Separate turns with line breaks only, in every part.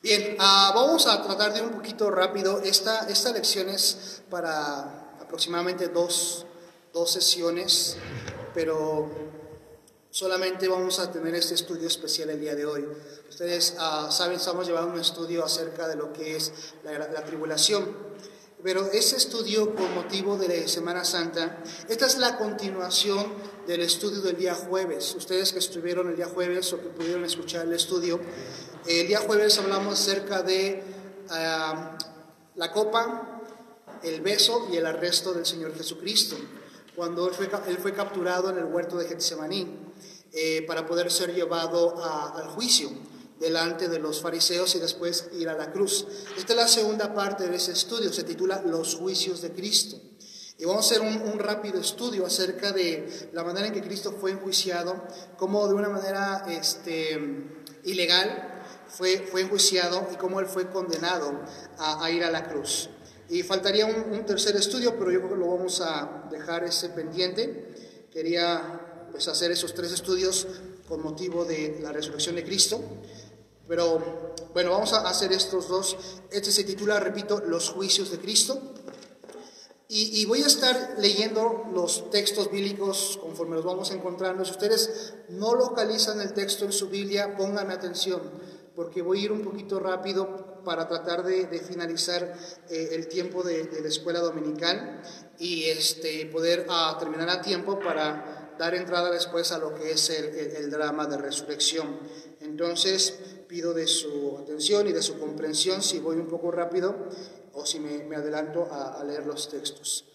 Bien, vamos a tratar de ir un poquito rápido. Esta lección es para aproximadamente dos sesiones, pero solamente vamos a tener este estudio especial el día de hoy. Ustedes saben, estamos llevando un estudio acerca de lo que es la tribulación. Pero ese estudio, con motivo de Semana Santa, esta es la continuación del estudio del día jueves. Ustedes que estuvieron el día jueves o que pudieron escuchar el estudio, el día jueves hablamos acerca de la copa, el beso y el arresto del Señor Jesucristo, cuando Él fue capturado en el huerto de Getsemaní para poder ser llevado al juicio delante de los fariseos y después ir a la cruz. Esta es la segunda parte de ese estudio, se titula Los juicios de Cristo. Y vamos a hacer un rápido estudio acerca de la manera en que Cristo fue enjuiciado, cómo de una manera ilegal fue enjuiciado y cómo Él fue condenado a ir a la cruz. Y faltaría un tercer estudio, pero yo creo que lo vamos a dejar ese pendiente. Quería hacer esos tres estudios con motivo de la resurrección de Cristo. Pero bueno, vamos a hacer estos dos. Este se titula, repito, Los juicios de Cristo. Y voy a estar leyendo los textos bíblicos conforme los vamos encontrando. Si ustedes no localizan el texto en su Biblia, pónganme atención, porque voy a ir un poquito rápido para tratar de finalizar el tiempo de la escuela dominical y poder terminar a tiempo para dar entrada después a lo que es el drama de resurrección. Entonces, pido de su atención y de su comprensión si voy un poco rápido o si me adelanto a leer los textos.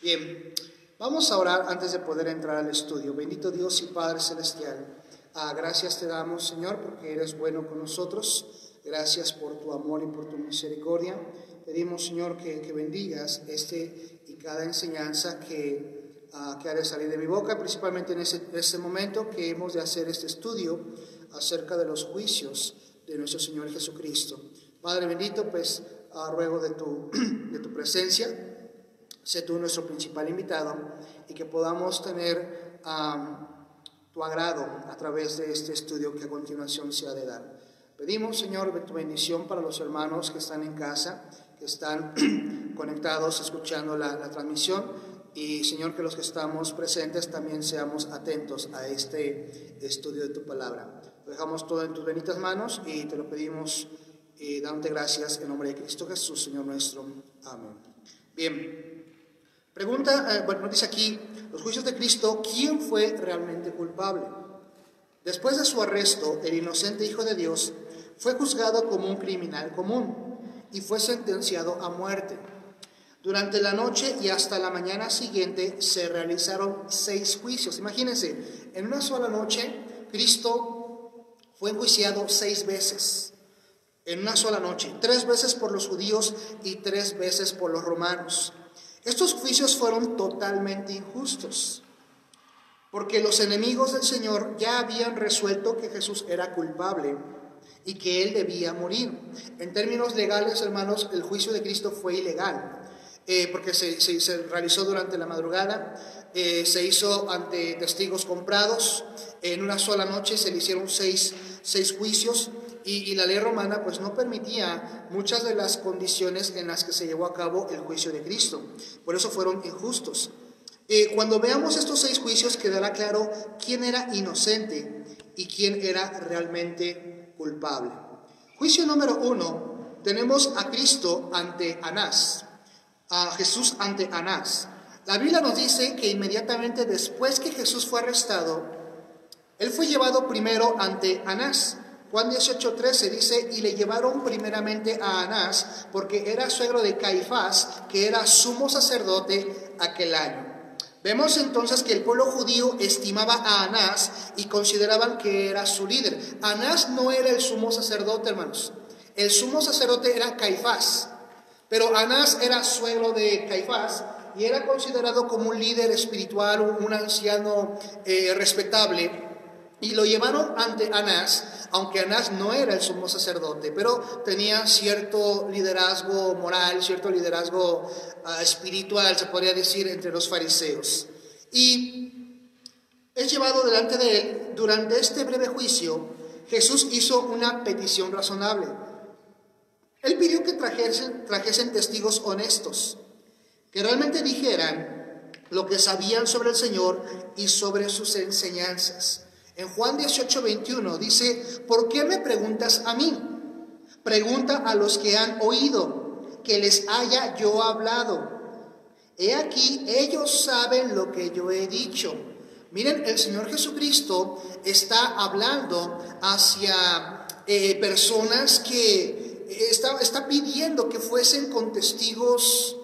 Bien, vamos a orar antes de poder entrar al estudio. Bendito Dios y Padre Celestial, gracias te damos, Señor, porque eres bueno con nosotros. Gracias por tu amor y por tu misericordia. Pedimos, Señor, que bendigas y cada enseñanza que ha de salir de mi boca, principalmente en este momento que hemos de hacer este estudio acerca de los juicios de nuestro Señor Jesucristo. Padre bendito, pues ruego de tu presencia, sé tú nuestro principal invitado y que podamos tener tu agrado a través de este estudio que a continuación se ha de dar. Pedimos, Señor, de tu bendición para los hermanos que están en casa, que están conectados escuchando la transmisión. Y, Señor, que los que estamos presentes también seamos atentos a este estudio de tu palabra. Lo dejamos todo en tus benditas manos y te lo pedimos dándote gracias en nombre de Cristo Jesús, Señor nuestro. Amén. Bien. Pregunta, nos dice aquí, los juicios de Cristo, ¿quién fue realmente culpable? Después de su arresto, el inocente Hijo de Dios fue juzgado como un criminal común y fue sentenciado a muerte. Durante la noche y hasta la mañana siguiente se realizaron 6 juicios. Imagínense, en una sola noche Cristo fue enjuiciado 6 veces. En una sola noche, 3 veces por los judíos y 3 veces por los romanos. Estos juicios fueron totalmente injustos, porque los enemigos del Señor ya habían resuelto que Jesús era culpable y que Él debía morir. En términos legales, hermanos, el juicio de Cristo fue ilegal. Porque se realizó durante la madrugada, se hizo ante testigos comprados, en una sola noche se le hicieron 6 juicios y la ley romana pues no permitía muchas de las condiciones en las que se llevó a cabo el juicio de Cristo, por eso fueron injustos. Cuando veamos estos 6 juicios quedará claro quién era inocente y quién era realmente culpable. Juicio número 1, tenemos a Cristo ante Anás. A Jesús ante Anás. La Biblia nos dice que inmediatamente después que Jesús fue arrestado, Él fue llevado primero ante Anás. Juan 18:13 dice, y le llevaron primeramente a Anás, porque era suegro de Caifás, que era sumo sacerdote aquel año. Vemos entonces que el pueblo judío estimaba a Anás y consideraban que era su líder. Anás no era el sumo sacerdote, hermanos. El sumo sacerdote era Caifás. Pero Anás era suegro de Caifás y era considerado como un líder espiritual, un anciano respetable. Y lo llevaron ante Anás, aunque Anás no era el sumo sacerdote, pero tenía cierto liderazgo moral, cierto liderazgo espiritual, se podría decir, entre los fariseos. Y es llevado delante de él. Durante este breve juicio, Jesús hizo una petición razonable. Él pidió que trajesen testigos honestos, que realmente dijeran lo que sabían sobre el Señor y sobre sus enseñanzas. En Juan 18:21 dice: ¿por qué me preguntas a mí? Pregunta a los que han oído, que les haya yo hablado. He aquí, ellos saben lo que yo he dicho. Miren, el Señor Jesucristo está hablando hacia personas que está pidiendo que fuesen con testigos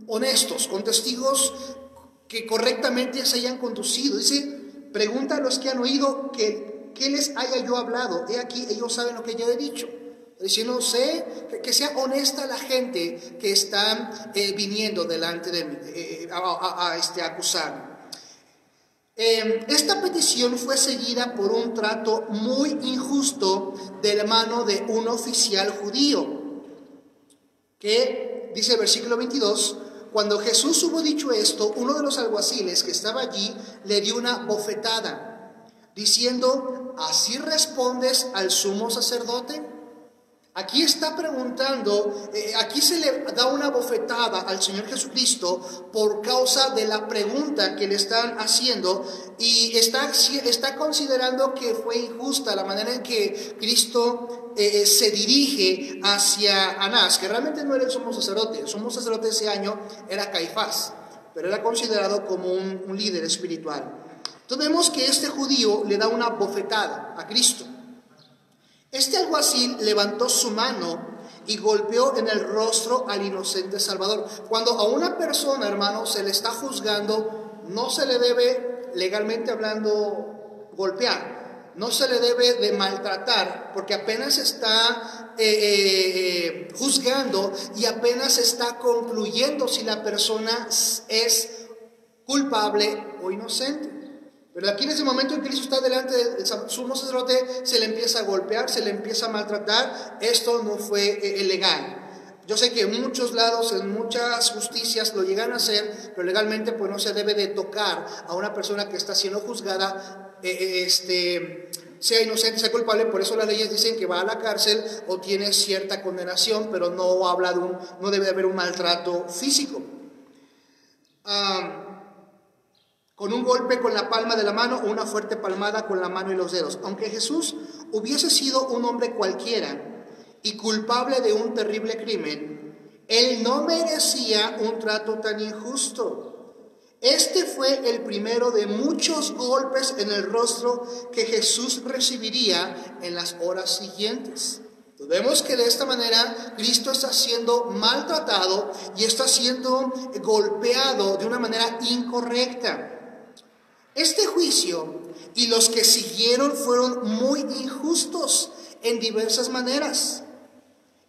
honestos, con testigos que correctamente se hayan conducido. Dice: pregunta a los que han oído que les haya yo hablado. He aquí, ellos saben lo que yo he dicho. Diciendo, que sea honesta la gente que está viniendo delante de mí a acusarme. Esta petición fue seguida por un trato muy injusto de la mano de un oficial judío, que dice el versículo 22: cuando Jesús hubo dicho esto, uno de los alguaciles que estaba allí le dio una bofetada, diciendo: ¿así respondes al sumo sacerdote? Aquí está preguntando, aquí se le da una bofetada al Señor Jesucristo por causa de la pregunta que le están haciendo, y está considerando que fue injusta la manera en que Cristo se dirige hacia Anás, que realmente no era el sumo sacerdote. El sumo sacerdote ese año era Caifás, pero era considerado como un líder espiritual. Entonces vemos que este judío le da una bofetada a Cristo. Este alguacil levantó su mano y golpeó en el rostro al inocente Salvador. Cuando a una persona, hermano, se le está juzgando, no se le debe, legalmente hablando, golpear. No se le debe de maltratar, porque apenas está juzgando y apenas está concluyendo si la persona es culpable o inocente. Pero aquí en ese momento en que Cristo está delante del sumo sacerdote, se le empieza a golpear, se le empieza a maltratar. Esto no fue legal. Yo sé que en muchos lados, en muchas justicias lo llegan a hacer, pero legalmente pues no se debe de tocar a una persona que está siendo juzgada, sea inocente, sea culpable. Por eso las leyes dicen que va a la cárcel o tiene cierta condenación, pero no habla no debe de haber un maltrato físico. Con un golpe con la palma de la mano o una fuerte palmada con la mano y los dedos. Aunque Jesús hubiese sido un hombre cualquiera y culpable de un terrible crimen, él no merecía un trato tan injusto. Este fue el primero de muchos golpes en el rostro que Jesús recibiría en las horas siguientes. Vemos que de esta manera Cristo está siendo maltratado y está siendo golpeado de una manera incorrecta. Este juicio y los que siguieron fueron muy injustos en diversas maneras.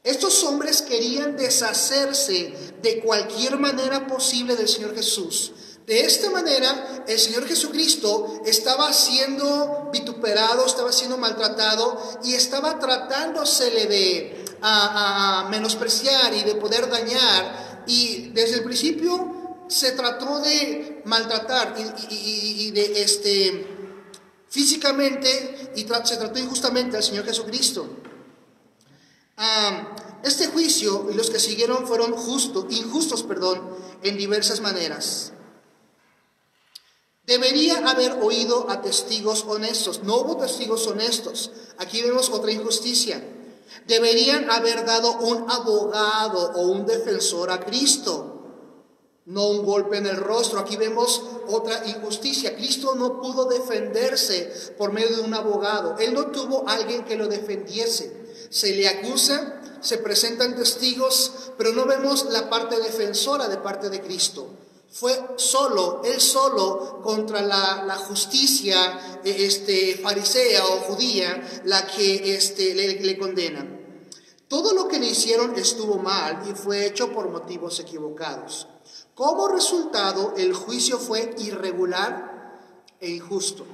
Estos hombres querían deshacerse de cualquier manera posible del Señor Jesús. De esta manera, el Señor Jesucristo estaba siendo vituperado, estaba siendo maltratado y estaba tratándosele de menospreciar y de poder dañar. Y desde el principio se trató de maltratar y de físicamente, y se trató injustamente al Señor Jesucristo. Este juicio y los que siguieron fueron injustos, en diversas maneras. Debería haber oído a testigos honestos. No hubo testigos honestos. Aquí vemos otra injusticia. Deberían haber dado un abogado o un defensor a Cristo, no un golpe en el rostro. Aquí vemos otra injusticia. Cristo no pudo defenderse por medio de un abogado. Él no tuvo alguien que lo defendiese. Se le acusa, se presentan testigos, pero no vemos la parte defensora de parte de Cristo. Fue él solo contra la justicia farisea o judía la que le condena. Todo lo que le hicieron estuvo mal y fue hecho por motivos equivocados. Como resultado, el juicio fue irregular e injusto.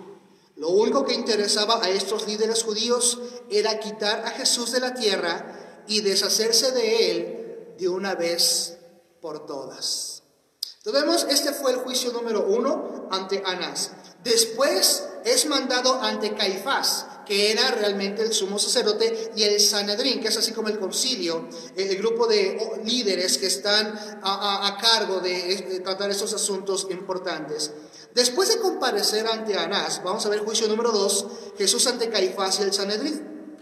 Lo único que interesaba a estos líderes judíos era quitar a Jesús de la tierra y deshacerse de él de una vez por todas. Entonces vemos, este fue el juicio número 1 ante Anás. Después es mandado ante Caifás, que era realmente el sumo sacerdote, y el Sanedrín, que es así como el concilio, el grupo de líderes que están a cargo de tratar estos asuntos importantes. Después de comparecer ante Anás, vamos a ver juicio número 2, Jesús ante Caifás y el Sanedrín.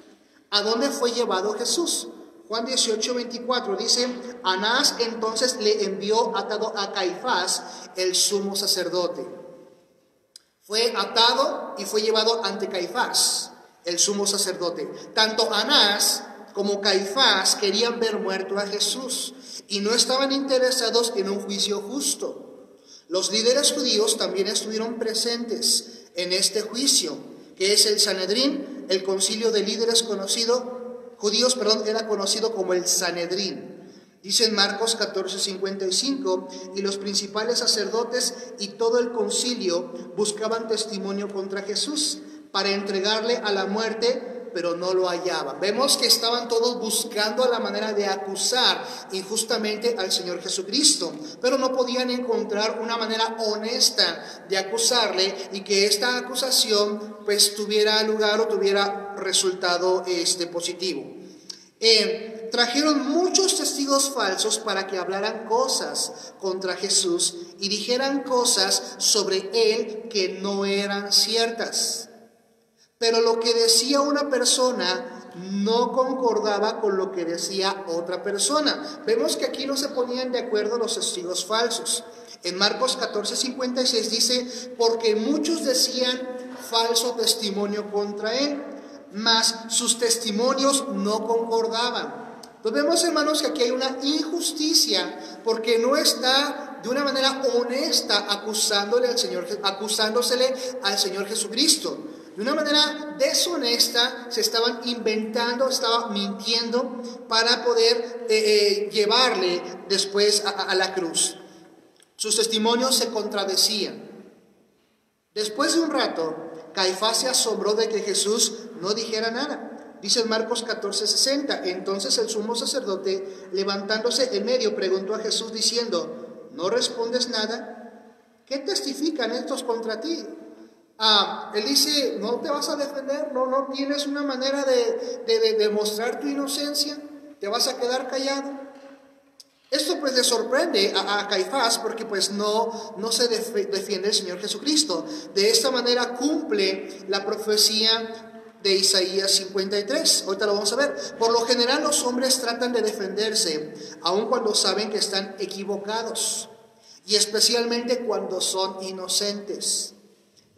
¿A dónde fue llevado Jesús? Juan 18:24 dice: Anás entonces le envió atado a Caifás, el sumo sacerdote. Fue atado y fue llevado ante Caifás, el sumo sacerdote. Tanto Anás como Caifás querían ver muerto a Jesús y no estaban interesados en un juicio justo. Los líderes judíos también estuvieron presentes en este juicio, que es el Sanedrín, el concilio de líderes judíos, era conocido como el Sanedrín. Dice en Marcos 14:55, y los principales sacerdotes y todo el concilio buscaban testimonio contra Jesús para entregarle a la muerte, pero no lo hallaban. Vemos que estaban todos buscando la manera de acusar injustamente al Señor Jesucristo, pero no podían encontrar una manera honesta de acusarle y que esta acusación pues tuviera lugar o tuviera resultado positivo. Trajeron muchos testigos falsos para que hablaran cosas contra Jesús y dijeran cosas sobre él que no eran ciertas. Pero lo que decía una persona no concordaba con lo que decía otra persona. Vemos que aquí no se ponían de acuerdo los testigos falsos. En Marcos 14:56 dice: porque muchos decían falso testimonio contra él, mas sus testimonios no concordaban. Pues vemos, hermanos, que aquí hay una injusticia, porque no está de una manera honesta acusándosele al Señor Jesucristo. De una manera deshonesta se estaban inventando, estaban mintiendo para poder llevarle después a la cruz. Sus testimonios se contradecían. Después de un rato, Caifás se asombró de que Jesús no dijera nada. Dice en Marcos 14:60, entonces el sumo sacerdote, levantándose en medio, preguntó a Jesús diciendo: ¿no respondes nada? ¿Qué testifican estos contra ti? Él dice: ¿no te vas a defender? ¿No tienes una manera de demostrar tu inocencia? ¿Te vas a quedar callado? Esto pues le sorprende a Caifás, porque pues no se defiende el Señor Jesucristo. De esta manera cumple la profecía de Isaías 53. Ahorita lo vamos a ver. Por lo general los hombres tratan de defenderse, aun cuando saben que están equivocados, y especialmente cuando son inocentes.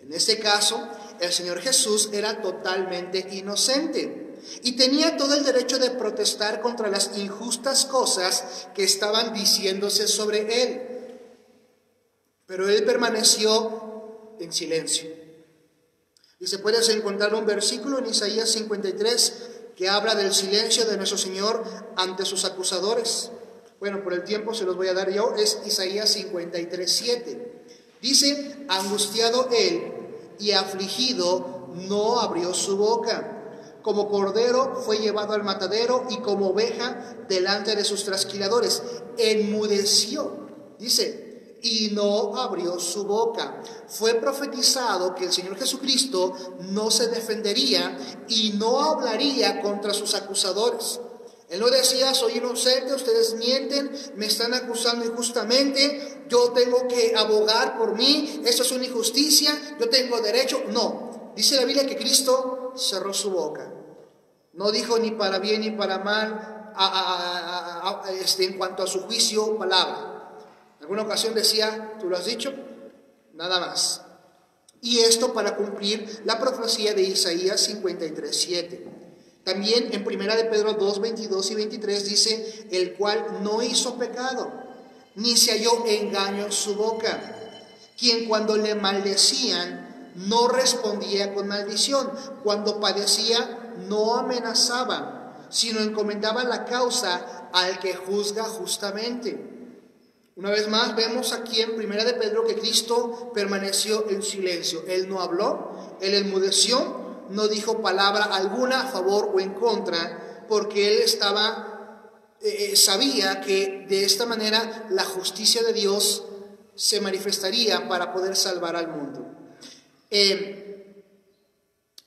En este caso, el Señor Jesús era totalmente inocente y tenía todo el derecho de protestar contra las injustas cosas que estaban diciéndose sobre él. Pero él permaneció en silencio. Y se puede encontrar un versículo en Isaías 53 que habla del silencio de nuestro Señor ante sus acusadores. Bueno, por el tiempo se los voy a dar yo. Es Isaías 53:7. Dice: angustiado él y afligido, no abrió su boca. Como cordero fue llevado al matadero, y como oveja delante de sus trasquiladores. Enmudeció, dice, y no abrió su boca. Fue profetizado que el Señor Jesucristo no se defendería y no hablaría contra sus acusadores. Él no decía: soy inocente, ustedes mienten, me están acusando injustamente, yo tengo que abogar por mí, esto es una injusticia, yo tengo derecho. No, dice la Biblia que Cristo cerró su boca. No dijo ni para bien ni para mal en cuanto a su juicio, palabra. En alguna ocasión decía: ¿tú lo has dicho? Nada más. Y esto para cumplir la profecía de Isaías 53:7. También en 1 de Pedro 2:22 y 23 dice: el cual no hizo pecado, ni se halló engaño en su boca, quien cuando le maldecían no respondía con maldición, cuando padecía no amenazaba, sino encomendaba la causa al que juzga justamente. Una vez más vemos aquí en 1 de Pedro que Cristo permaneció en silencio. Él no habló, él enmudeció, no dijo palabra alguna a favor o en contra, porque él sabía que de esta manera la justicia de Dios se manifestaría para poder salvar al mundo.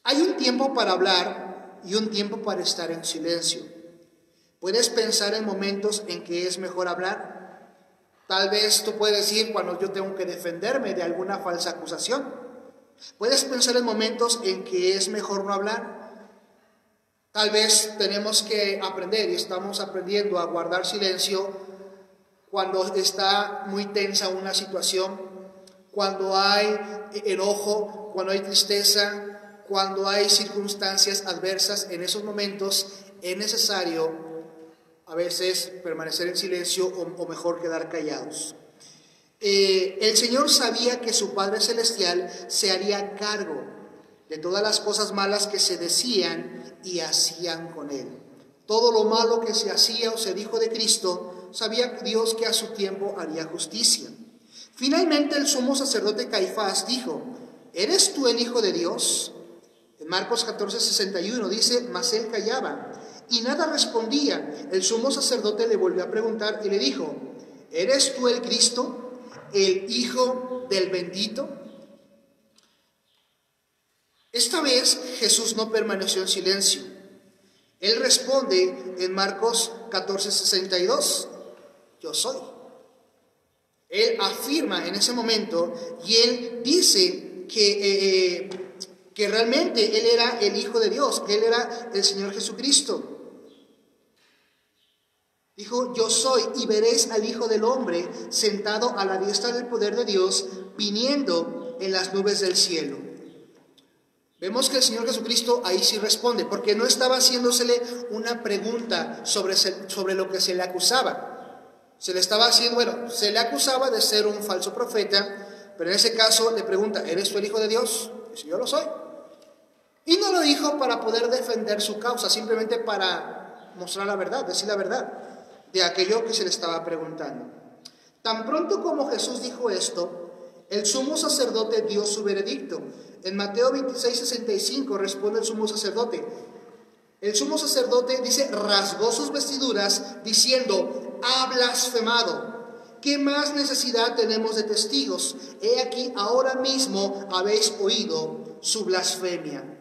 Hay un tiempo para hablar y un tiempo para estar en silencio. ¿Puedes pensar en momentos en que es mejor hablar? Tal vez tú puedes decir cuando yo tengo que defenderme de alguna falsa acusación. ¿Puedes pensar en momentos en que es mejor no hablar? Tal vez tenemos que aprender y estamos aprendiendo a guardar silencio cuando está muy tensa una situación, cuando hay enojo, cuando hay tristeza, cuando hay circunstancias adversas. En esos momentos es necesario a veces permanecer en silencio o mejor quedar callados. El Señor sabía que su Padre Celestial se haría cargo de todas las cosas malas que se decían y hacían con Él. Todo lo malo que se hacía o se dijo de Cristo, sabía Dios que a su tiempo haría justicia. Finalmente el sumo sacerdote Caifás dijo: ¿eres tú el Hijo de Dios? En Marcos 14:61 dice: mas él callaba y nada respondía. El sumo sacerdote le volvió a preguntar y le dijo: ¿eres tú el Cristo, el Hijo del bendito? Esta vez Jesús no permaneció en silencio. Él responde en Marcos 14:62: yo soy. Él afirma en ese momento y él dice que realmente él era el Hijo de Dios, que él era el Señor Jesucristo. Dijo: yo soy, y veréis al Hijo del Hombre sentado a la diestra del poder de Dios, viniendo en las nubes del cielo. Vemos que el Señor Jesucristo ahí sí responde, porque no estaba haciéndosele una pregunta sobre lo que se le acusaba. Se le estaba haciendo, se le acusaba de ser un falso profeta, pero en ese caso le pregunta: ¿eres tú el Hijo de Dios? Dice: yo lo soy. Y no lo dijo para poder defender su causa, simplemente para mostrar la verdad, decir la verdad de aquello que se le estaba preguntando. Tan pronto como Jesús dijo esto, el sumo sacerdote dio su veredicto. En Mateo 26:65 responde el sumo sacerdote. El sumo sacerdote dice: rasgó sus vestiduras diciendo: ha blasfemado. ¿Qué más necesidad tenemos de testigos? He aquí, ahora mismo habéis oído su blasfemia.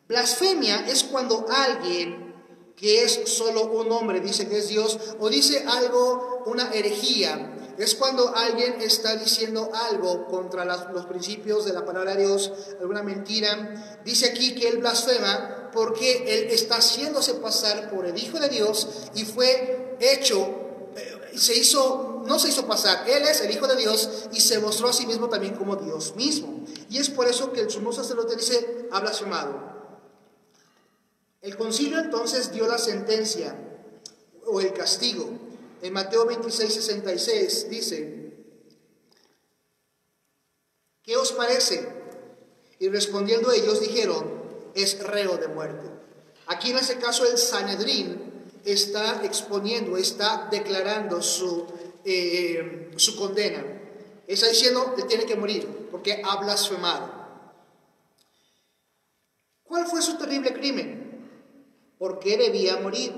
Blasfemia es cuando alguien que es solo un hombre dice que es Dios, o dice algo, una herejía. Es cuando alguien está diciendo algo contra los principios de la palabra de Dios, alguna mentira. Dice aquí que él blasfema porque él está haciéndose pasar por el Hijo de Dios y fue hecho, no se hizo pasar, él es el Hijo de Dios y se mostró a sí mismo también como Dios mismo. Y es por eso que el sumo sacerdote dice: ha blasfemado. El concilio entonces dio la sentencia o el castigo. En Mateo 26:66 dice: ¿qué os parece? Y respondiendo ellos dijeron: es reo de muerte. Aquí en ese caso el Sanedrín está exponiendo, está declarando su condena. Está diciendo que tiene que morir porque ha blasfemado. ¿Cuál fue su terrible crimen? ¿Por qué debía morir?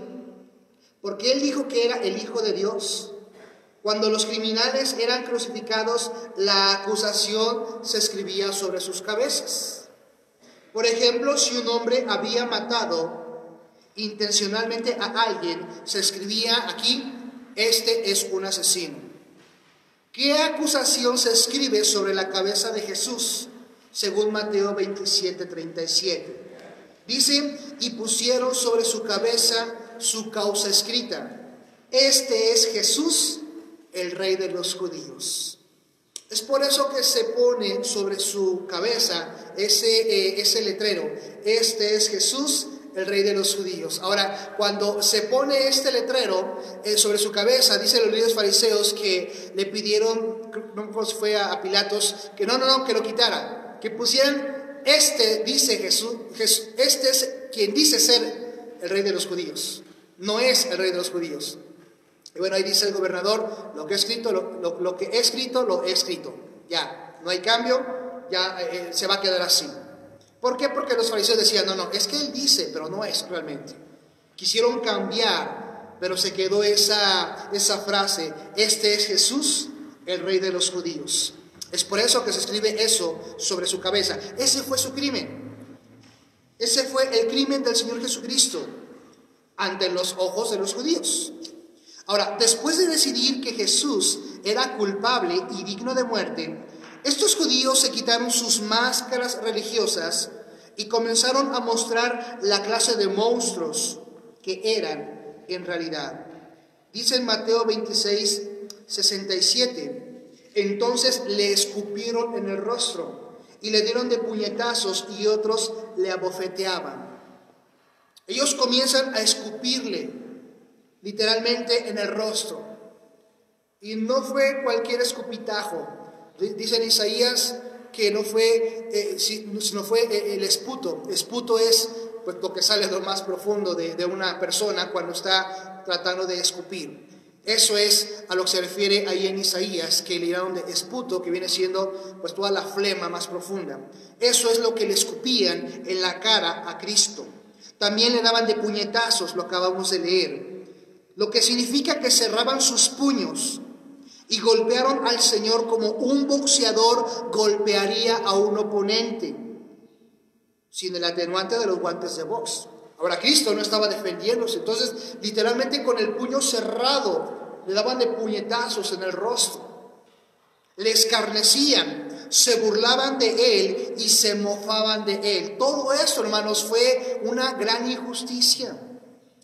Porque él dijo que era el Hijo de Dios. Cuando los criminales eran crucificados, la acusación se escribía sobre sus cabezas. Por ejemplo, si un hombre había matado intencionalmente a alguien, se escribía aquí: este es un asesino. ¿Qué acusación se escribe sobre la cabeza de Jesús? Según Mateo 27:37. Dice: y pusieron sobre su cabeza su causa escrita: este es Jesús, el Rey de los judíos. Es por eso que se pone sobre su cabeza ese letrero: este es Jesús, el Rey de los judíos. Ahora, cuando se pone este letrero sobre su cabeza, dicen los líderes fariseos que le pidieron, no fue a Pilatos, que no, que lo quitara, que pusieran: este dice Jesús, este es quien dice ser el Rey de los judíos, no es el Rey de los judíos. Y bueno, ahí dice el gobernador: lo que he escrito, lo que he escrito, lo he escrito. Ya, no hay cambio, ya se va a quedar así. ¿Por qué? Porque los fariseos decían: no, es que él dice, pero no es realmente. Quisieron cambiar, pero se quedó esa frase: este es Jesús, el Rey de los judíos. Es por eso que se escribe eso sobre su cabeza. Ese fue su crimen. Ese fue el crimen del Señor Jesucristo ante los ojos de los judíos. Ahora, después de decidir que Jesús era culpable y digno de muerte, estos judíos se quitaron sus máscaras religiosas y comenzaron a mostrar la clase de monstruos que eran en realidad. Dice en Mateo 26, 67, entonces le escupieron en el rostro y le dieron de puñetazos y otros le abofeteaban. Ellos comienzan a escupirle literalmente en el rostro. Y no fue cualquier escupitajo. Dice en Isaías que no fue, sino fue el esputo. Esputo es pues lo que sale de lo más profundo de una persona cuando está tratando de escupir. Eso es a lo que se refiere ahí en Isaías, que le llamaron de esputo, que viene siendo pues toda la flema más profunda. Eso es lo que le escupían en la cara a Cristo. También le daban de puñetazos, lo acabamos de leer, lo que significa que cerraban sus puños y golpearon al Señor como un boxeador golpearía a un oponente, sin el atenuante de los guantes de box. Ahora, Cristo no estaba defendiéndose, entonces literalmente con el puño cerrado le daban de puñetazos en el rostro, le escarnecían, se burlaban de él y se mofaban de él. Todo esto, hermanos, fue una gran injusticia.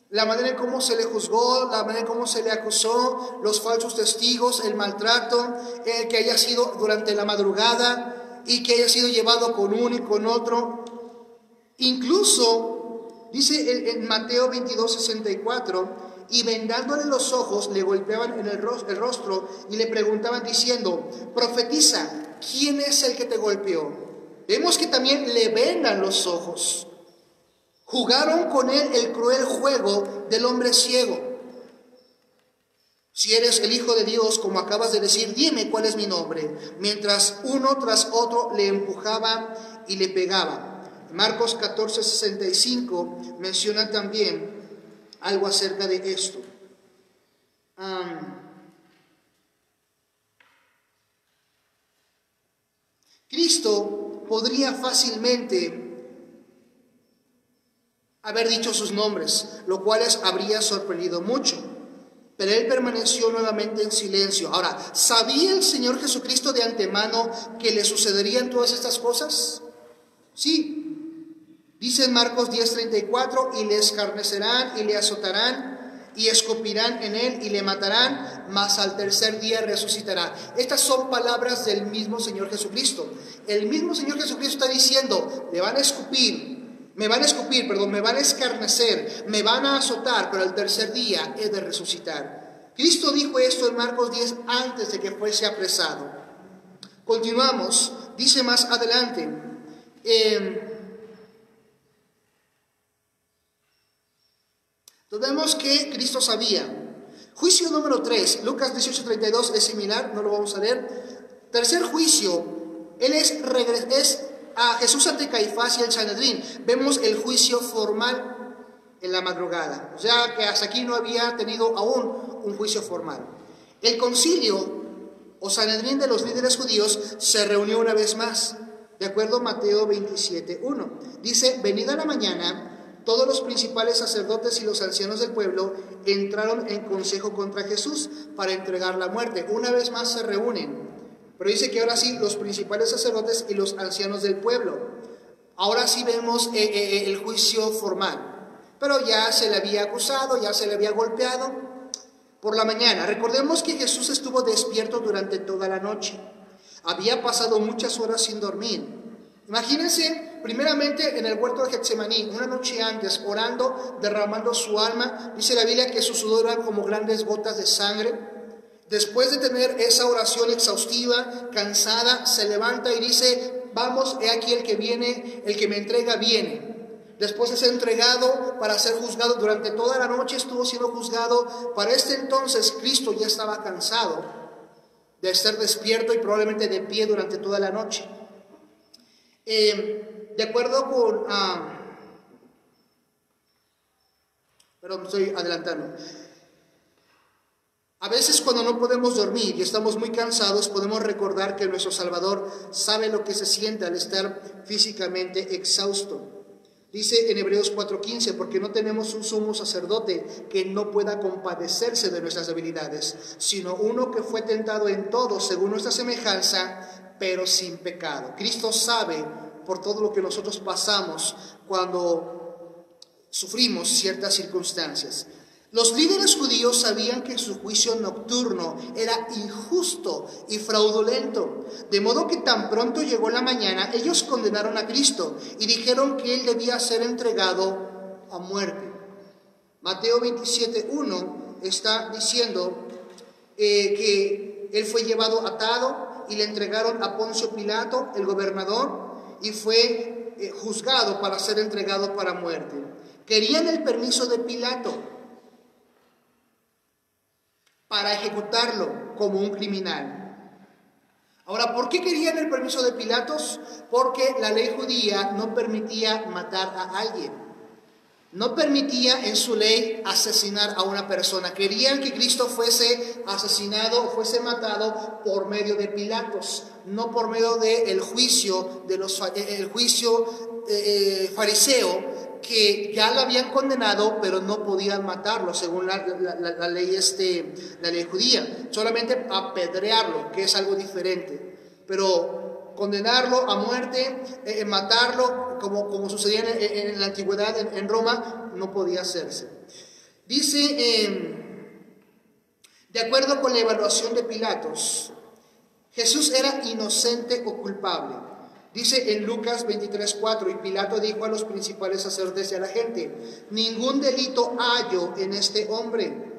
La manera en cómo se le juzgó, la manera en cómo se le acusó, los falsos testigos, el maltrato, el que haya sido durante la madrugada y que haya sido llevado con uno y con otro. Incluso, dice en Mateo 22, 64, y vendándole los ojos le golpeaban en el rostro y le preguntaban diciendo, profetiza, ¿quién es el que te golpeó? Vemos que también le vendan los ojos. Jugaron con él el cruel juego del hombre ciego. Si eres el Hijo de Dios, como acabas de decir, dime cuál es mi nombre. Mientras uno tras otro le empujaban y le pegaban. Marcos 14, 65 menciona también algo acerca de esto. Cristo podría fácilmente haber dicho sus nombres, lo cual les habría sorprendido mucho, pero él permaneció nuevamente en silencio. Ahora, ¿sabía el Señor Jesucristo de antemano que le sucederían todas estas cosas? Sí. Dice en Marcos 10:34, y le escarnecerán y le azotarán y escupirán en él y le matarán, mas al tercer día resucitará. Estas son palabras del mismo Señor Jesucristo. El mismo Señor Jesucristo está diciendo, me van a escarnecer, me van a azotar, pero al tercer día he de resucitar. Cristo dijo esto en Marcos 10 antes de que fuese apresado. Continuamos, dice más adelante, entonces vemos que Cristo sabía. Juicio número 3, Lucas 18:32 es similar, no lo vamos a leer. Tercer juicio, él es a Jesús ante Caifás y el Sanedrín. Vemos el juicio formal en la madrugada, o sea que hasta aquí no había tenido aún un juicio formal. El concilio o Sanedrín de los líderes judíos se reunió una vez más, de acuerdo a Mateo 27:1. Dice, venida la mañana, todos los principales sacerdotes y los ancianos del pueblo entraron en consejo contra Jesús para entregar la muerte. Una vez más se reúnen. Pero dice que ahora sí, los principales sacerdotes y los ancianos del pueblo. Ahora sí vemos el juicio formal. Pero ya se le había acusado, ya se le había golpeado. Por la mañana, recordemos que Jesús estuvo despierto durante toda la noche. Había pasado muchas horas sin dormir. Imagínense, primeramente en el huerto de Getsemaní, una noche antes, orando, derramando su alma. Dice la Biblia que su sudor eran como grandes gotas de sangre. Después de tener esa oración exhaustiva, cansada, se levanta y dice, vamos, he aquí el que viene, el que me entrega viene. Después es entregado para ser juzgado. Durante toda la noche estuvo siendo juzgado. Para este entonces Cristo ya estaba cansado de estar despierto y probablemente de pie durante toda la noche. De acuerdo con... perdón, me estoy adelantando. A veces cuando no podemos dormir y estamos muy cansados, podemos recordar que nuestro Salvador sabe lo que se siente al estar físicamente exhausto. Dice en Hebreos 4:15, porque no tenemos un sumo sacerdote que no pueda compadecerse de nuestras debilidades, sino uno que fue tentado en todo según nuestra semejanza, pero sin pecado. Cristo sabe por todo lo que nosotros pasamos cuando sufrimos ciertas circunstancias. Los líderes judíos sabían que su juicio nocturno era injusto y fraudulento, de modo que tan pronto llegó la mañana, ellos condenaron a Cristo y dijeron que él debía ser entregado a muerte. Mateo 27:1 está diciendo que él fue llevado atado y le entregaron a Poncio Pilato, el gobernador, y fue juzgado para ser entregado para muerte. Querían el permiso de Pilato para ejecutarlo como un criminal. Ahora, ¿por qué querían el permiso de Pilatos? Porque la ley judía no permitía matar a alguien. No permitía en su ley asesinar a una persona. Querían que Cristo fuese asesinado, fuese matado por medio de Pilatos, no por medio del juicio, fariseo, que ya lo habían condenado, pero no podían matarlo según la ley judía. Solamente apedrearlo, que es algo diferente. Pero condenarlo a muerte, matarlo, como sucedía en la antigüedad en Roma, no podía hacerse. Dice, de acuerdo con la evaluación de Pilatos, Jesús era inocente o culpable. Dice en Lucas 23:4, y Pilato dijo a los principales sacerdotes y a la gente: ningún delito hallo en este hombre.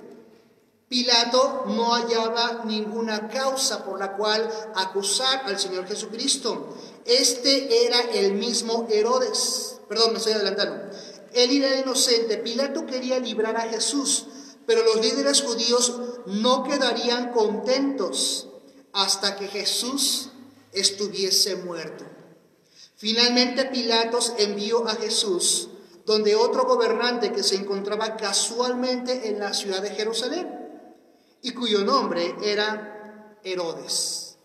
Pilato no hallaba ninguna causa por la cual acusar al Señor Jesucristo. Este era el mismo Herodes. Perdón, me estoy adelantando. Él era inocente. Pilato quería librar a Jesús, pero los líderes judíos no quedarían contentos hasta que Jesús estuviese muerto. Finalmente Pilatos envió a Jesús donde otro gobernante que se encontraba casualmente en la ciudad de Jerusalén y cuyo nombre era Herodes.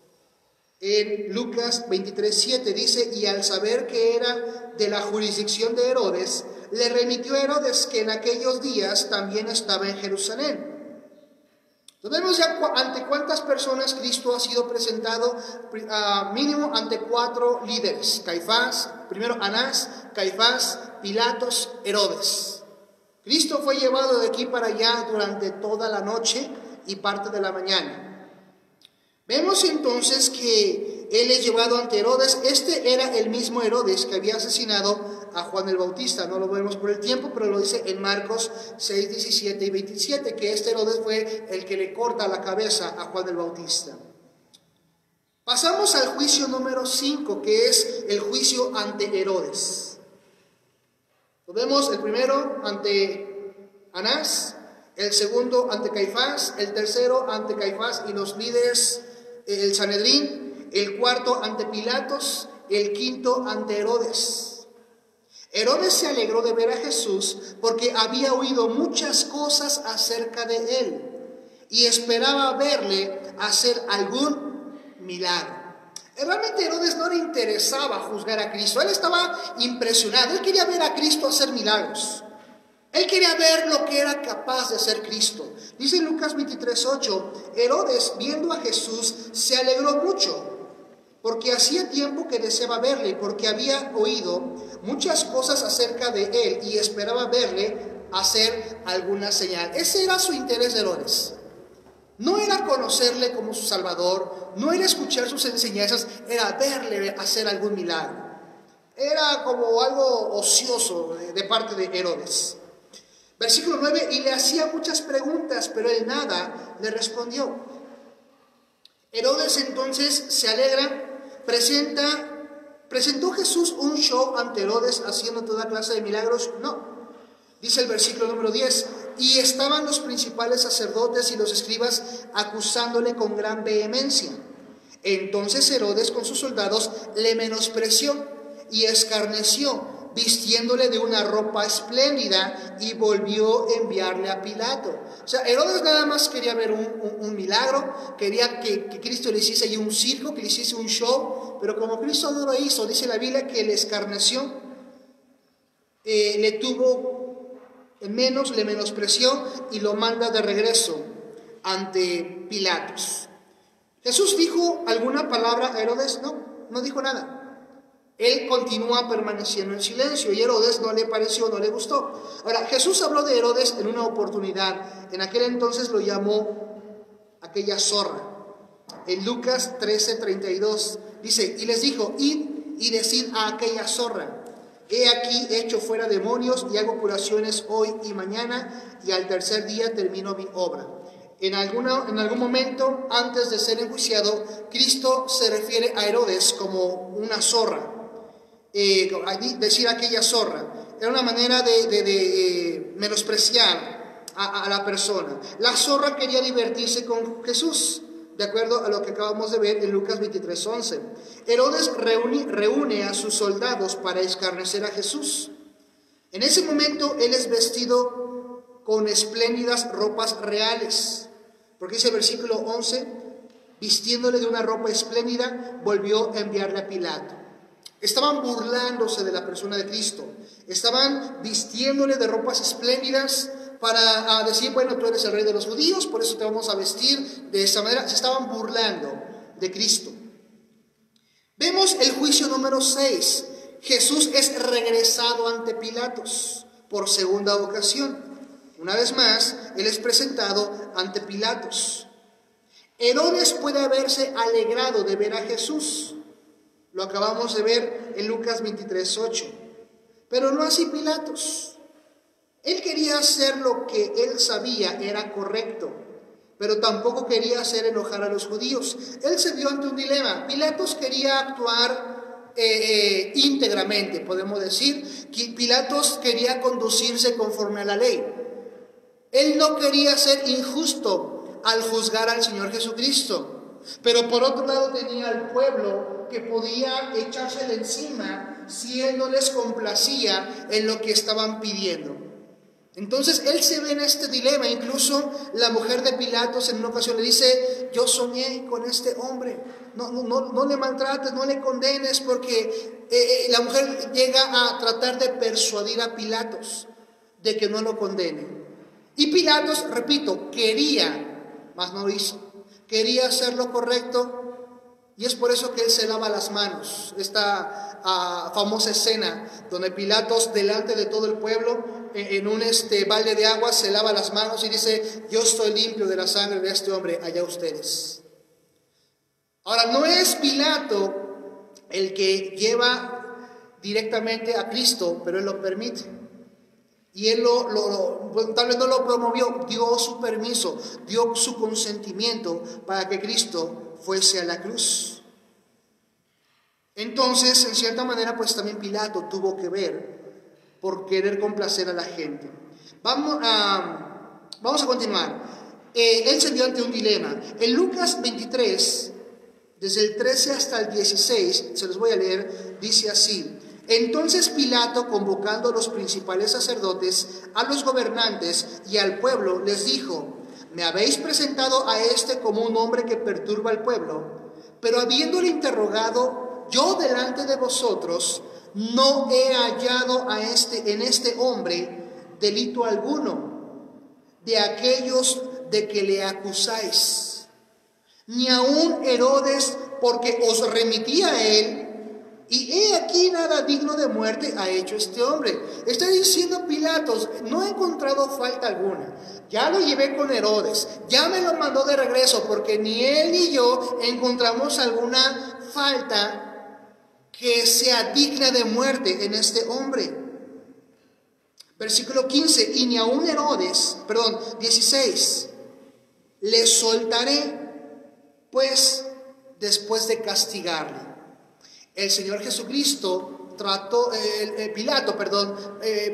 En Lucas 23:7 dice: y al saber que era de la jurisdicción de Herodes, le remitió a Herodes, que en aquellos días también estaba en Jerusalén. Entonces vemos ya ante cuántas personas Cristo ha sido presentado, mínimo ante 4 líderes: Caifás, primero Anás, Caifás, Pilatos, Herodes. Cristo fue llevado de aquí para allá durante toda la noche y parte de la mañana. Vemos entonces que él es llevado ante Herodes. Este era el mismo Herodes que había asesinado a Juan el Bautista. No lo vemos por el tiempo, pero lo dice en Marcos 6, 17 y 27, que este Herodes fue el que le corta la cabeza a Juan el Bautista. Pasamos al juicio número 5, que es el juicio ante Herodes. Lo vemos el primero ante Anás, el segundo ante Caifás, el tercero ante Caifás y los líderes, el Sanedrín, el cuarto ante Pilatos, el quinto ante Herodes. Herodes se alegró de ver a Jesús porque había oído muchas cosas acerca de él y esperaba verle hacer algún milagro. Realmente a Herodes no le interesaba juzgar a Cristo. Él estaba impresionado. Él quería ver a Cristo hacer milagros. Él quería ver lo que era capaz de hacer Cristo. Dice en Lucas 23:8, Herodes, viendo a Jesús, se alegró mucho, porque hacía tiempo que deseaba verle, porque había oído muchas cosas acerca de él y esperaba verle hacer alguna señal. Ese era su interés de Herodes. No era conocerle como su Salvador, no era escuchar sus enseñanzas, era verle hacer algún milagro. Era como algo ocioso de parte de Herodes. Versículo 9, y le hacía muchas preguntas, pero él nada le respondió. Herodes entonces se alegra, ¿presentó Jesús un show ante Herodes haciendo toda clase de milagros? No. Dice el versículo número 10, y estaban los principales sacerdotes y los escribas acusándole con gran vehemencia. Entonces Herodes con sus soldados le menospreció y escarneció, vistiéndole de una ropa espléndida, y volvió a enviarle a Pilato. O sea, Herodes nada más quería ver un milagro, quería que Cristo le hiciese ahí un circo, que le hiciese un show, pero como Cristo no lo hizo, dice la Biblia que le escarneció. le tuvo en menos, le menospreció y lo manda de regreso ante Pilatos. ¿Jesús dijo alguna palabra a Herodes? No, no dijo nada. Él continúa permaneciendo en silencio y Herodes no le pareció, no le gustó. Ahora, Jesús habló de Herodes en una oportunidad. En aquel entonces lo llamó aquella zorra. En Lucas 13:32 dice, y les dijo, id y decid a aquella zorra, he aquí hecho fuera demonios y hago curaciones hoy y mañana, y al tercer día termino mi obra. En algún momento, antes de ser enjuiciado, Cristo se refiere a Herodes como una zorra. Decir aquella zorra era una manera de menospreciar a la persona. La zorra quería divertirse con Jesús, de acuerdo a lo que acabamos de ver en Lucas 23:11. Herodes reúne a sus soldados para escarnecer a Jesús. En ese momento él es vestido con espléndidas ropas reales, porque dice el versículo 11, vistiéndole de una ropa espléndida, volvió a enviarle a Pilato. Estaban burlándose de la persona de Cristo, estaban vistiéndole de ropas espléndidas para decir, bueno, tú eres el rey de los judíos, por eso te vamos a vestir de esa manera. Se estaban burlando de Cristo. Vemos el juicio número 6. Jesús es regresado ante Pilatos por segunda ocasión. Una vez más, él es presentado ante Pilatos. Herodes puede haberse alegrado de ver a Jesús. Lo acabamos de ver en Lucas 23:8. Pero no así Pilatos. Él quería hacer lo que él sabía era correcto, pero tampoco quería hacer enojar a los judíos. Él se vio ante un dilema. Pilatos quería actuar íntegramente, podemos decir. Pilatos quería conducirse conforme a la ley. Él no quería ser injusto al juzgar al Señor Jesucristo, pero por otro lado tenía al pueblo que podía echársele encima si él no les complacía en lo que estaban pidiendo. Entonces él se ve en este dilema. Incluso la mujer de Pilatos en una ocasión le dice, yo soñé con este hombre, no le maltrates, no le condenes, porque la mujer llega a tratar de persuadir a Pilatos de que no lo condene. Y Pilatos, repito, quería, mas no lo hizo, quería hacer lo correcto. Y es por eso que él se lava las manos. Esta famosa escena donde Pilatos, delante de todo el pueblo, en un balde de agua, se lava las manos y dice, yo estoy limpio de la sangre de este hombre, allá ustedes. Ahora, no es Pilato el que lleva directamente a Cristo, pero él lo permite. Y él tal vez no lo promovió, dio su permiso, dio su consentimiento para que Cristo fuese a la cruz. Entonces, en cierta manera, pues también Pilato tuvo que ver por querer complacer a la gente. Vamos a continuar. Él se vio ante un dilema. En Lucas 23, desde el 13 hasta el 16, se los voy a leer, dice así. Entonces Pilato, convocando a los principales sacerdotes, a los gobernantes y al pueblo, les dijo, me habéis presentado a este como un hombre que perturba al pueblo, pero habiéndole interrogado yo delante de vosotros, no he hallado en este hombre delito alguno de aquellos de que le acusáis, ni aun Herodes, porque os remití a él. Y he aquí nada digno de muerte ha hecho este hombre. Está diciendo Pilatos, no he encontrado falta alguna. Ya lo llevé con Herodes, ya me lo mandó de regreso, porque ni él ni yo encontramos alguna falta que sea digna de muerte en este hombre. Versículo 15, y ni aun Herodes, 16, le soltaré, pues después de castigarle. El Señor Jesucristo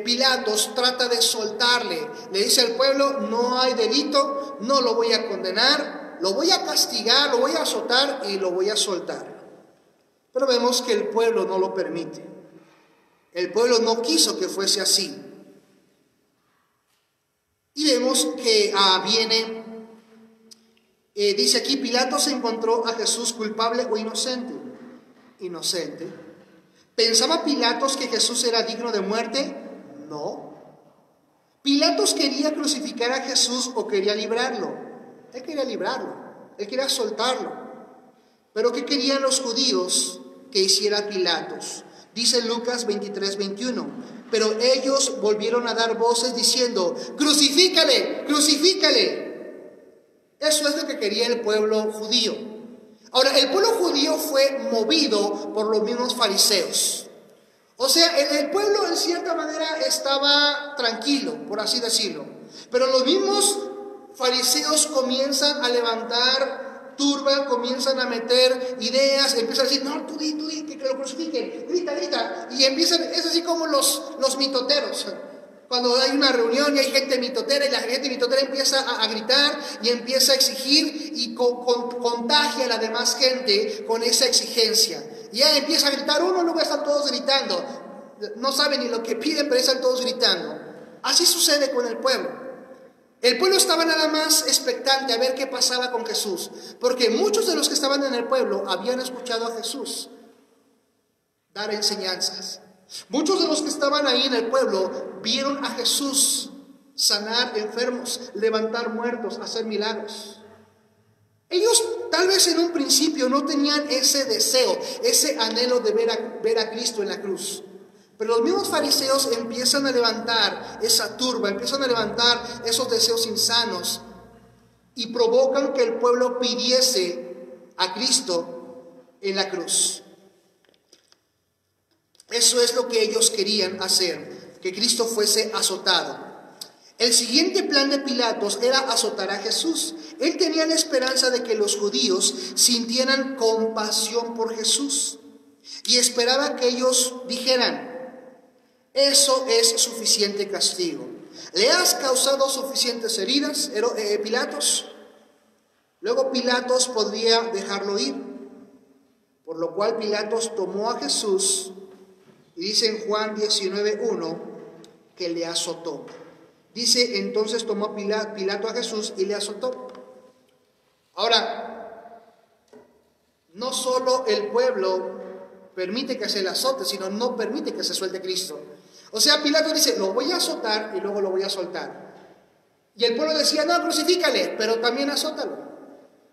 Pilatos trata de soltarle. Le dice al pueblo, no hay delito, no lo voy a condenar, lo voy a castigar, lo voy a azotar y lo voy a soltar. Pero vemos que el pueblo no lo permite. El pueblo no quiso que fuese así. Y vemos que dice aquí, Pilatos encontró a Jesús culpable o inocente. ¿Pensaba Pilatos que Jesús era digno de muerte? No. Pilatos quería crucificar a Jesús o quería librarlo. Él quería librarlo, él quería soltarlo. Pero ¿qué querían los judíos que hiciera Pilatos? Dice Lucas 23:21. Pero ellos volvieron a dar voces diciendo: crucifícale, crucifícale. Eso es lo que quería el pueblo judío. Ahora, el pueblo judío fue movido por los mismos fariseos. O sea, el pueblo en cierta manera estaba tranquilo, por así decirlo. Pero los mismos fariseos comienzan a levantar turba, comienzan a meter ideas, empiezan a decir: no, tú di, que lo crucifiquen, grita. Y empiezan, es así como los mitoteros. Cuando hay una reunión y hay gente mitotera y la gente mitotera empieza a gritar y empieza a exigir y contagia a la demás gente con esa exigencia. Y ya empieza a gritar uno, luego están todos gritando. No saben ni lo que piden, pero están todos gritando. Así sucede con el pueblo. El pueblo estaba nada más expectante a ver qué pasaba con Jesús, porque muchos de los que estaban en el pueblo habían escuchado a Jesús dar enseñanzas. Muchos de los que estaban ahí en el pueblo vieron a Jesús sanar enfermos, levantar muertos, hacer milagros. Ellos tal vez en un principio no tenían ese deseo, ese anhelo de ver a Cristo en la cruz. Pero los mismos fariseos empiezan a levantar esa turba, empiezan a levantar esos deseos insanos y provocan que el pueblo pidiese a Cristo en la cruz. Eso es lo que ellos querían hacer, que Cristo fuese azotado. El siguiente plan de Pilatos era azotar a Jesús. Él tenía la esperanza de que los judíos sintieran compasión por Jesús y esperaba que ellos dijeran: eso es suficiente castigo. ¿Le has causado suficientes heridas, Pilatos? Luego Pilatos podría dejarlo ir, por lo cual Pilatos tomó a Jesús y dice en Juan 19:1 que le azotó. Dice: entonces tomó Pilato a Jesús y le azotó. Ahora, no solo el pueblo permite que se le azote, sino no permite que se suelte Cristo. O sea, Pilato dice: lo voy a azotar y luego lo voy a soltar. Y el pueblo decía: no, crucifícale, pero también azótalo.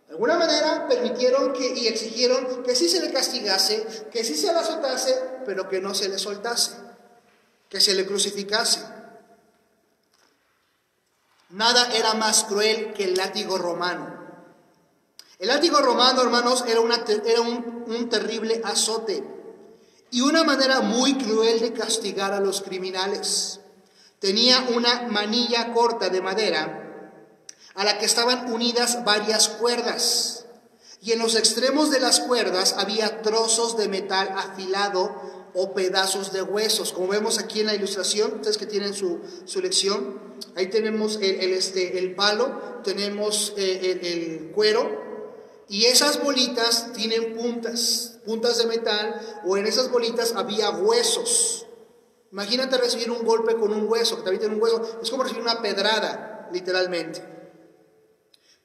De alguna manera permitieron y exigieron que sí se le castigase, que sí se le azotase, pero que no se le soltase, que se le crucificase. Nada era más cruel que el látigo romano. El látigo romano, hermanos, era un terrible azote y una manera muy cruel de castigar a los criminales. Tenía una manilla corta de madera a la que estaban unidas varias cuerdas, y en los extremos de las cuerdas había trozos de metal afilado o pedazos de huesos, como vemos aquí en la ilustración. Ustedes que tienen su lección, ahí tenemos el palo, tenemos el cuero, y esas bolitas tienen puntas de metal, o en esas bolitas había huesos. Imagínate recibir un golpe con un hueso, que también tiene un hueso, es como recibir una pedrada, literalmente.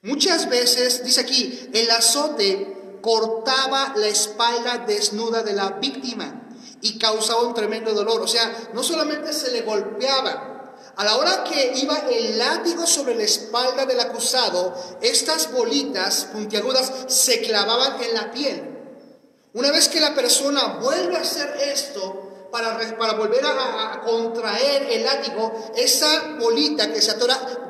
Muchas veces, dice aquí, el azote cortaba la espalda desnuda de la víctima y causaba un tremendo dolor. O sea, no solamente se le golpeaba, a la hora que iba el látigo sobre la espalda del acusado, estas bolitas puntiagudas se clavaban en la piel. Una vez que la persona vuelve a hacer esto, para volver a contraer el látigo, esa bolita que se atora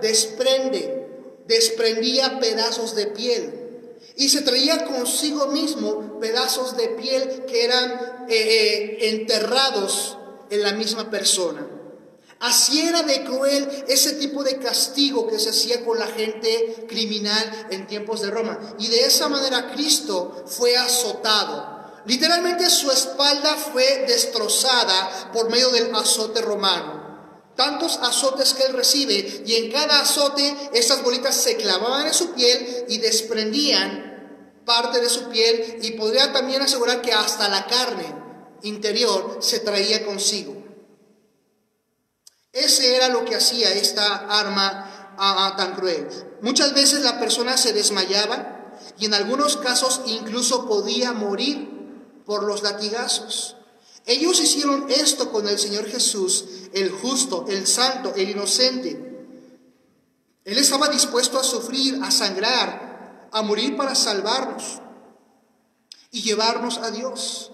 desprendía pedazos de piel y se traía consigo mismo pedazos de piel que eran enterrados en la misma persona. Así era de cruel ese tipo de castigo que se hacía con la gente criminal en tiempos de Roma, y de esa manera Cristo fue azotado. Literalmente su espalda fue destrozada por medio del azote romano. Tantos azotes que él recibe, y en cada azote estas bolitas se clavaban en su piel y desprendían parte de su piel, y podría también asegurar que hasta la carne interior se traía consigo. Ese era lo que hacía esta arma tan cruel. Muchas veces la persona se desmayaba y en algunos casos incluso podía morir por los latigazos. Ellos hicieron esto con el Señor Jesús, el justo, el santo, el inocente. Él estaba dispuesto a sufrir, a sangrar, a morir para salvarnos y llevarnos a Dios.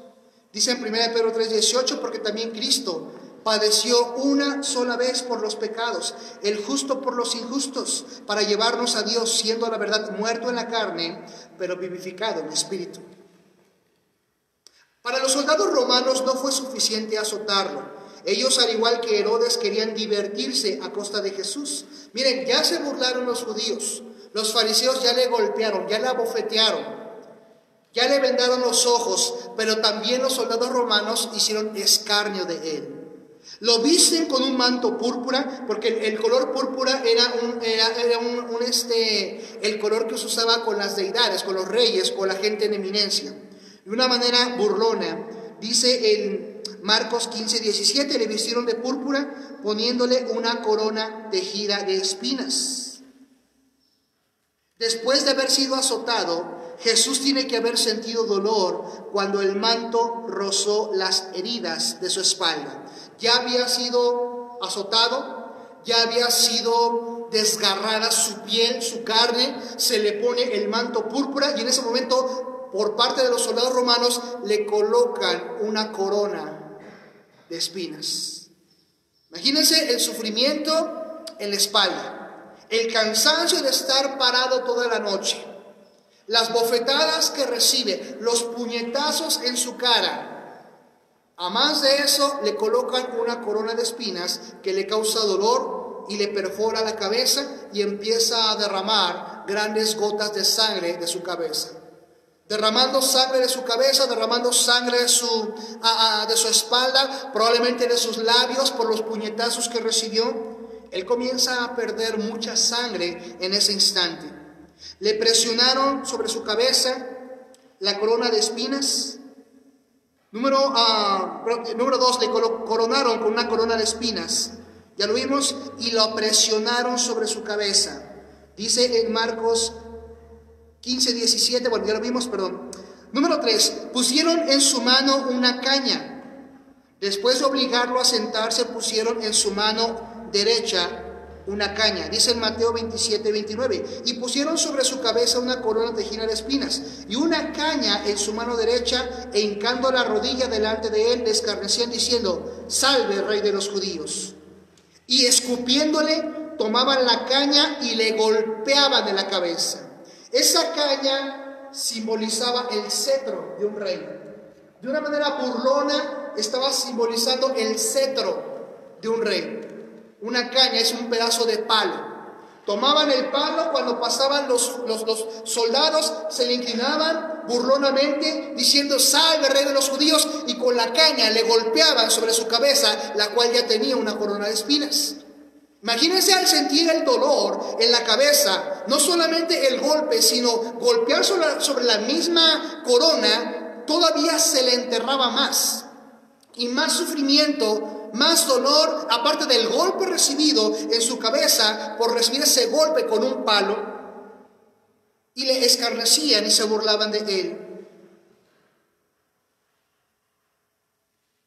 Dice en 1 Pedro 3:18, porque también Cristo padeció una sola vez por los pecados, el justo por los injustos, para llevarnos a Dios, siendo a la verdad muerto en la carne, pero vivificado en espíritu. Para los soldados romanos no fue suficiente azotarlo. Ellos, al igual que Herodes, querían divertirse a costa de Jesús. Miren, ya se burlaron los judíos. Los fariseos ya le golpearon, ya le abofetearon, ya le vendaron los ojos, pero también los soldados romanos hicieron escarnio de él. Lo visten con un manto púrpura, porque el color púrpura era el color que se usaba con las deidades, con los reyes, con la gente en eminencia. De una manera burlona, dice en Marcos 15:17, le vistieron de púrpura, poniéndole una corona tejida de espinas. Después de haber sido azotado, Jesús tiene que haber sentido dolor cuando el manto rozó las heridas de su espalda. Ya había sido azotado, ya había sido desgarrada su piel, su carne, se le pone el manto púrpura y en ese momento, por parte de los soldados romanos, le colocan una corona de espinas. Imagínense el sufrimiento en la espalda, el cansancio de estar parado toda la noche, las bofetadas que recibe, los puñetazos en su cara. A más de eso, le colocan una corona de espinas que le causa dolor y le perfora la cabeza y empieza a derramar grandes gotas de sangre de su cabeza. Derramando sangre de su cabeza, derramando sangre de su espalda, probablemente de sus labios por los puñetazos que recibió. Él comienza a perder mucha sangre en ese instante. Le presionaron sobre su cabeza la corona de espinas. Número 2, le coronaron con una corona de espinas. Ya lo vimos, y lo presionaron sobre su cabeza. Dice en Marcos 15:17, bueno, ya lo vimos, perdón. Número 3, pusieron en su mano una caña. Después de obligarlo a sentarse, pusieron en su mano derecha una caña. Dice en Mateo 27:29, y pusieron sobre su cabeza una corona tejida de espinas y una caña en su mano derecha, e hincando la rodilla delante de él, le escarnecían diciendo: salve, rey de los judíos. Y escupiéndole, tomaban la caña y le golpeaban en la cabeza. Esa caña simbolizaba el cetro de un rey. De una manera burlona, estaba simbolizando el cetro de un rey. Una caña es un pedazo de palo. Tomaban el palo, cuando pasaban los soldados, se le inclinaban burlonamente diciendo: salve, rey de los judíos, y con la caña le golpeaban sobre su cabeza, la cual ya tenía una corona de espinas. Imagínense, al sentir el dolor en la cabeza, no solamente el golpe, sino golpear sobre la misma corona, todavía se le enterraba más. Y más sufrimiento, más dolor, aparte del golpe recibido en su cabeza por recibir ese golpe con un palo. Y le escarnecían y se burlaban de él.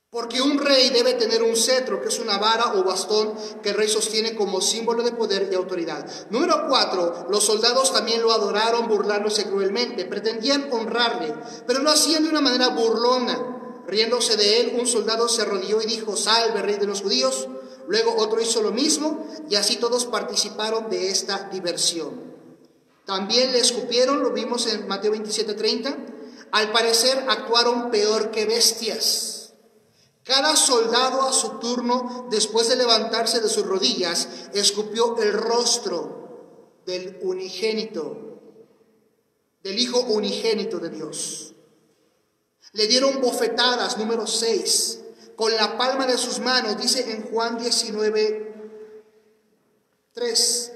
Porque un rey debe tener un cetro, que es una vara o bastón que el rey sostiene como símbolo de poder y autoridad. Número 4, los soldados también lo adoraron burlándose cruelmente. Pretendían honrarle, pero lo hacían de una manera burlona. Riéndose de él, un soldado se arrodilló y dijo: salve, rey de los judíos. Luego otro hizo lo mismo, y así todos participaron de esta diversión. También le escupieron, lo vimos en Mateo 27:30. Al parecer actuaron peor que bestias. Cada soldado a su turno, después de levantarse de sus rodillas, escupió el rostro del unigénito, del Hijo unigénito de Dios. Le dieron bofetadas, número 6, con la palma de sus manos, dice en Juan 19:3,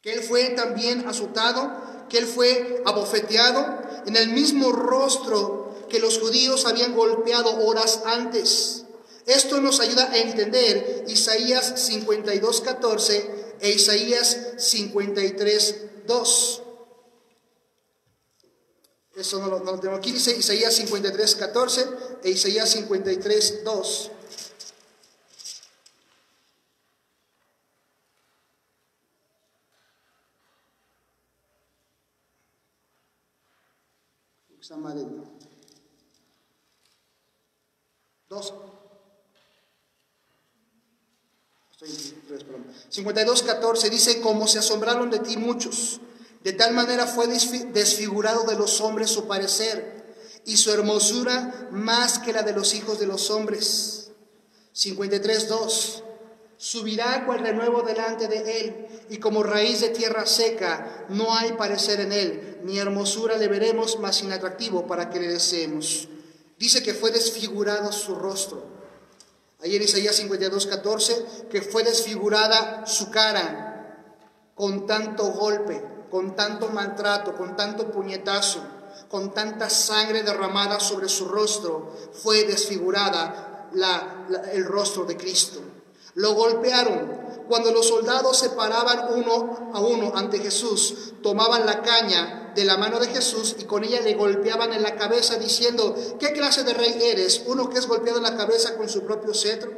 que él fue también azotado, que él fue abofeteado en el mismo rostro que los judíos habían golpeado horas antes. Esto nos ayuda a entender Isaías 52:14 e Isaías 53:2. Eso no lo tengo aquí. Dice Isaías 53, 14 e Isaías 53, 2. Está amarillo. 2. 52, 14 dice: como se asombraron de ti muchos, de tal manera fue desfigurado de los hombres su parecer, y su hermosura más que la de los hijos de los hombres. 53, 2. Subirá cual renuevo delante de él, y como raíz de tierra seca, no hay parecer en él, ni hermosura le veremos, mas inatractivo para que le deseemos. Dice que fue desfigurado su rostro. Ahí en Isaías 52, 14, que fue desfigurada su cara con tanto golpe, con tanto maltrato, con tanto puñetazo, con tanta sangre derramada sobre su rostro, fue desfigurada el rostro de Cristo. Lo golpearon. Cuando los soldados se paraban uno a uno ante Jesús, tomaban la caña de la mano de Jesús y con ella le golpeaban en la cabeza diciendo: ¿qué clase de rey eres? ¿Uno que es golpeado en la cabeza con su propio cetro?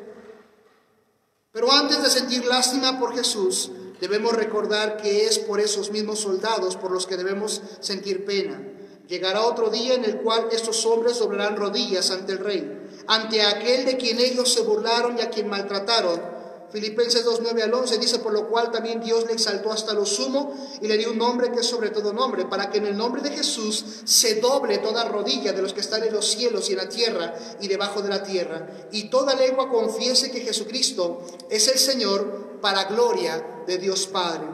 Pero antes de sentir lástima por Jesús, debemos recordar que es por esos mismos soldados por los que debemos sentir pena. Llegará otro día en el cual estos hombres doblarán rodillas ante el rey, ante aquel de quien ellos se burlaron y a quien maltrataron. Filipenses 2, 9 al 11 dice: por lo cual también Dios le exaltó hasta lo sumo y le dio un nombre que es sobre todo nombre, para que en el nombre de Jesús se doble toda rodilla de los que están en los cielos y en la tierra y debajo de la tierra, y toda lengua confiese que Jesucristo es el Señor, para gloria de Dios Padre.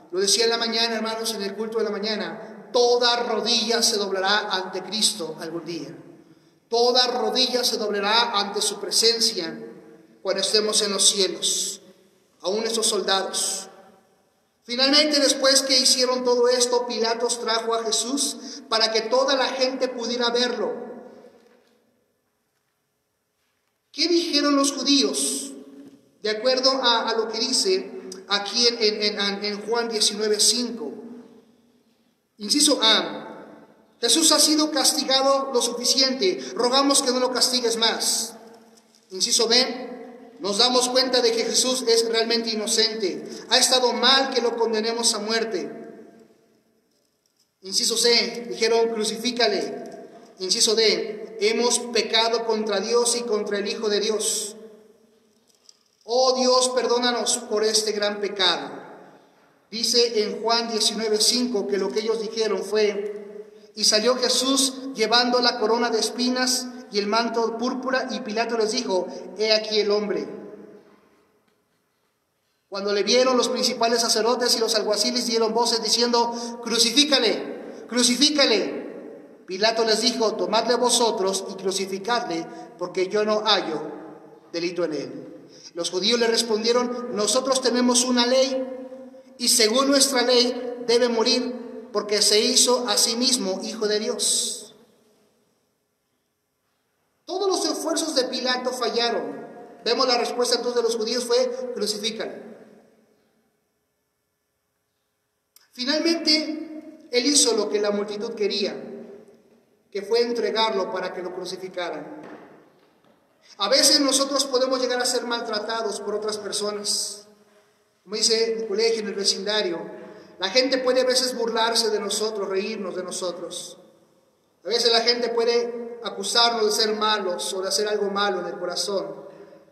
Lo decía en la mañana, hermanos, en el culto de la mañana: toda rodilla se doblará ante Cristo algún día. Toda rodilla se doblará ante su presencia cuando estemos en los cielos, aún esos soldados. Finalmente, después que hicieron todo esto, Pilatos trajo a Jesús para que toda la gente pudiera verlo. ¿Qué dijeron los judíos? De acuerdo a lo que dice aquí en Juan 19, 5. Inciso A: Jesús ha sido castigado lo suficiente, rogamos que no lo castigues más. Inciso B: nos damos cuenta de que Jesús es realmente inocente. Ha estado mal que lo condenemos a muerte. Inciso C: dijeron: crucifícale. Inciso D: hemos pecado contra Dios y contra el Hijo de Dios. Oh Dios, perdónanos por este gran pecado. Dice en Juan 19:5 que lo que ellos dijeron fue: y salió Jesús llevando la corona de espinas y el manto púrpura, y Pilato les dijo: he aquí el hombre. Cuando le vieron, los principales sacerdotes y los alguaciles dieron voces diciendo: crucifícale, crucifícale. Pilato les dijo: tomadle vosotros y crucificadle, porque yo no hallo delito en él. Los judíos le respondieron: nosotros tenemos una ley, y según nuestra ley debe morir, porque se hizo a sí mismo hijo de Dios. Todos los esfuerzos de Pilato fallaron. Vemos la respuesta entonces de los judíos fue: crucifícalo. Finalmente, él hizo lo que la multitud quería, que fue entregarlo para que lo crucificaran. A veces nosotros podemos llegar a ser maltratados por otras personas. Como dice en el colegio, en el vecindario, la gente puede a veces burlarse de nosotros, reírnos de nosotros. A veces la gente puede acusarnos de ser malos o de hacer algo malo en el corazón,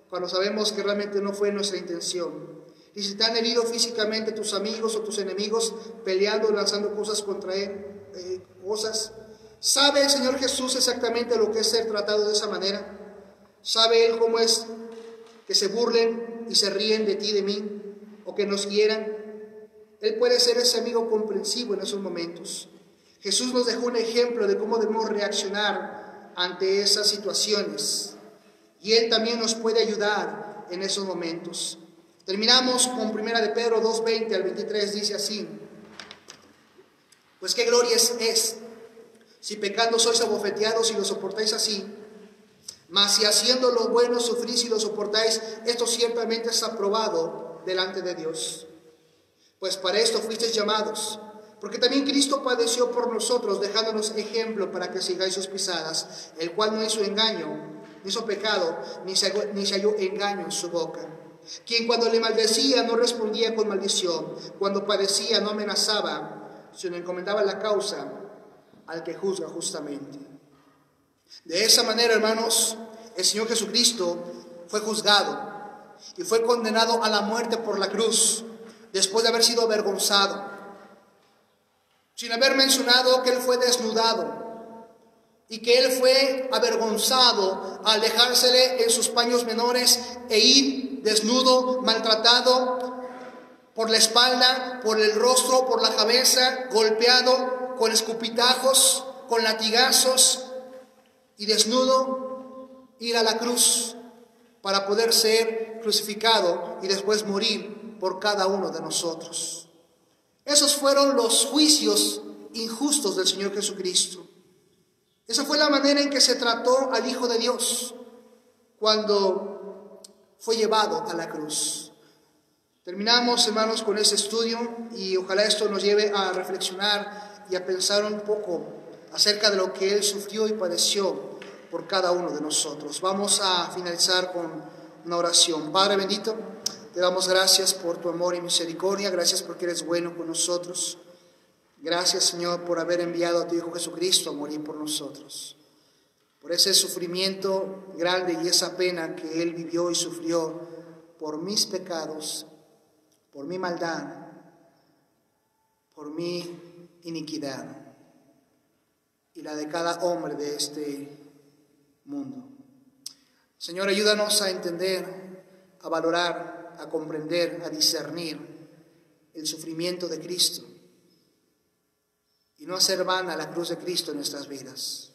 cuando sabemos que realmente no fue nuestra intención. Y si te han herido físicamente tus amigos o tus enemigos, peleando, lanzando cosas contra él, ¿sabe el Señor Jesús exactamente lo que es ser tratado de esa manera? ¿Sabe Él cómo es que se burlen y se ríen de ti, de mí, o que nos hieran? Él puede ser ese amigo comprensivo en esos momentos. Jesús nos dejó un ejemplo de cómo debemos reaccionar ante esas situaciones, y Él también nos puede ayudar en esos momentos. Terminamos con 1 de Pedro 2:20 al 23, dice así: pues qué gloria es si pecando sois abofeteados y lo soportáis así, mas si haciendo lo bueno sufrís y lo soportáis, esto ciertamente es aprobado delante de Dios. Pues para esto fuisteis llamados, Porque también Cristo padeció por nosotros, dejándonos ejemplo para que sigáis sus pisadas, el cual no hizo engaño, no hizo pecado, ni se halló engaño en su boca. Quien cuando le maldecía no respondía con maldición, cuando padecía no amenazaba, sino encomendaba la causa al que juzga justamente. De esa manera, hermanos, el Señor Jesucristo fue juzgado y fue condenado a la muerte por la cruz, después de haber sido avergonzado, sin haber mencionado que Él fue desnudado y que Él fue avergonzado al dejársele en sus paños menores e ir desnudo, maltratado por la espalda, por el rostro, por la cabeza, golpeado con escupitajos, con latigazos, y desnudo ir a la cruz para poder ser crucificado y después morir por cada uno de nosotros. Esos fueron los juicios injustos del Señor Jesucristo. Esa fue la manera en que se trató al Hijo de Dios cuando fue llevado a la cruz. Terminamos, hermanos, con este estudio y ojalá esto nos lleve a reflexionar y a pensar un poco acerca de lo que Él sufrió y padeció por cada uno de nosotros. Vamos a finalizar con una oración. Padre bendito, te damos gracias por tu amor y misericordia. Gracias porque eres bueno con nosotros. Gracias, Señor, por haber enviado a tu Hijo Jesucristo a morir por nosotros. Por ese sufrimiento grande y esa pena que Él vivió y sufrió por mis pecados, por mi maldad, por mi iniquidad y la de cada hombre de este mundo. Señor, ayúdanos a entender, a valorar, a comprender, a discernir el sufrimiento de Cristo y no hacer vana la cruz de Cristo en nuestras vidas.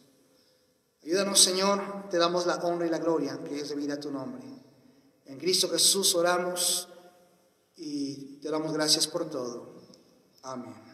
Ayúdanos, Señor, te damos la honra y la gloria que es debida a tu nombre. En Cristo Jesús oramos y te damos gracias por todo. Amén.